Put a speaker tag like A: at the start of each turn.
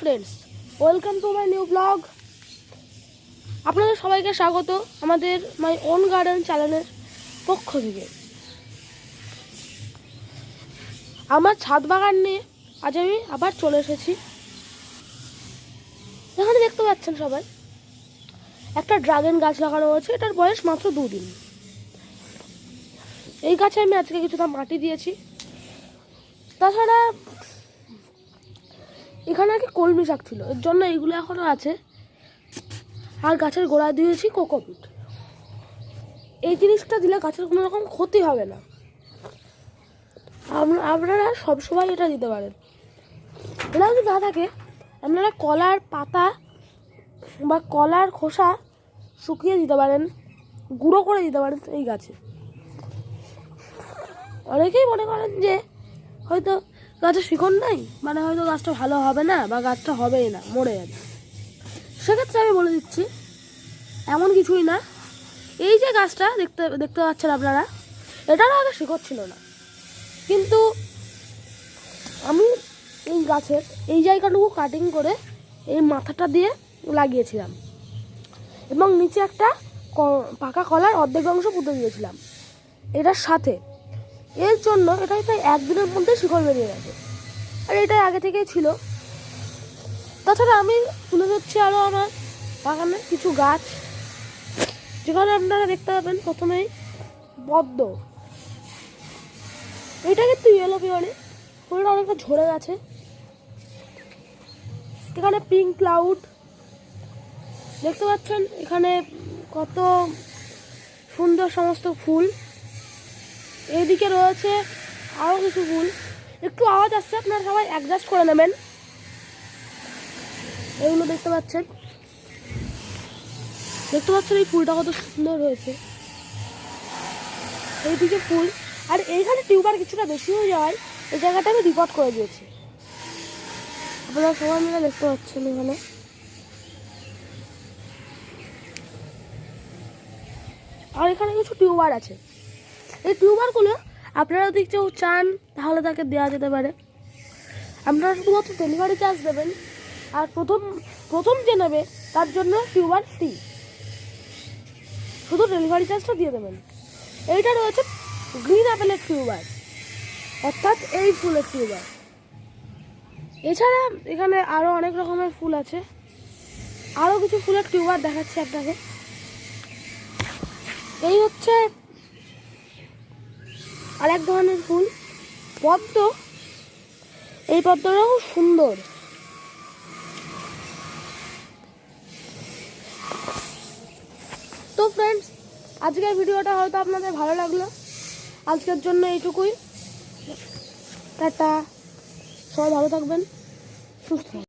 A: Friends, welcome to my new blog. আপনাদের সবাইকে স্বাগত আমাদের মাই ওন গার্ডেন চ্যানেলের পক্ষ থেকে। আমার ছাদ বাগান নিয়ে আজ আমি আবার চলে এসেছি। এখানে দেখতে পাচ্ছেন সবাই একটা ড্রাগন গাছ লাগানো হয়েছে। এটার বয়স মাত্র 2 দিন। এই গাছে আমি আজকে কিছুটা মাটি দিয়েছি। তাছাড়া এখানে আর কি কলমি শাক ছিল, এর জন্য এইগুলো এখনও আছে। আর গাছের গোড়ায় দিয়েছি কোকোপিট। এই জিনিসটা দিলে গাছের কোনো রকম ক্ষতি হবে না। আপনারা সবসময় এটা দিতে পারেন। এটা যদি না থাকে আপনারা কলার পাতা বা কলার খোসা শুকিয়ে দিতে পারেন, গুঁড়ো করে দিতে পারেন এই গাছে। অনেকেই মনে করেন যে হয়তো গাছের শিকড় নাই, মানে হয়তো গাছটা ভালো হবে না বা গাছটা হবেই না, মরে যাবে। সেক্ষেত্রে আমি বলে দিচ্ছি এমন কিছুই না। এই যে গাছটা দেখতে পাচ্ছেন আপনারা, এটারও আগে শিকড় ছিল না, কিন্তু আমি এই গাছের এই জায়গাটুকু কাটিং করে এই মাথাটা দিয়ে লাগিয়েছিলাম এবং নিচে একটা পাকা কলার অর্ধেক অংশ পুঁতে দিয়েছিলাম এটার সাথে। এর জন্য এটাই প্রায় 1 দিনের মধ্যে শিকড় বেরিয়ে গেছে, আর এটাই আগে থেকেই ছিল। তাছাড়া আমি তুলে ধরছি আরও আমার বাগানের কিছু গাছ, যেখানে আপনারা দেখতে পাবেন প্রথমেই পদ্ম। এটা কিন্তু ইয়েলো পিওরে, ফুলটা অনেকটা ঝরে গেছে। এখানে পিঙ্ক ক্লাউড দেখতে পাচ্ছেন, এখানে কত সুন্দর সমস্ত ফুল। এইদিকে রয়েছে আরও কিছু ফুল। একটু আওয়াজ আসছে, আপনারা সবাই অ্যাডজাস্ট করে নেবেন। এগুলো দেখতে পাচ্ছেন এই ফুলটা কত সুন্দর হয়েছে। এইদিকে ফুল, আর এইখানে টিউবার কিছুটা বেশি হয়ে যাওয়ায় এই জায়গাটা আমি রিপোর্ট করে দিয়েছি। আপনারা সবাই মিলে দেখতে পাচ্ছেন এখানে। আর এখানে কিছু টিউবার আছে। এই টিউবারগুলো আপনারা যদি কেউ চান তাহলে তাকে দেওয়া যেতে পারে। আপনারা শুধুমাত্র ডেলিভারি চার্জ দেবেন, আর প্রথম যে নেবে তার জন্য টিউবার ফ্রি, শুধু ডেলিভারি চার্জটা দিয়ে দেবেন। এইটা রয়েছে গ্রিন অ্যাপেলের টিউবার, অর্থাৎ এই ফুলের টিউবার। এছাড়া এখানে আরও অনেক রকমের ফুল আছে। আরও কিছু ফুলের টিউবার দেখাচ্ছি আপনাকে। এই হচ্ছে আরেক ধরনের ফুল, পদ্ম। এই পদ্মটাও খুব সুন্দর। তো ফ্রেন্ডস, আজকের ভিডিওটা হয়তো আপনাদের ভালো লাগলো। আজকের জন্য এইটুকুই। টাটা, সবাই ভালো থাকবেন, সুস্থ থাকবেন।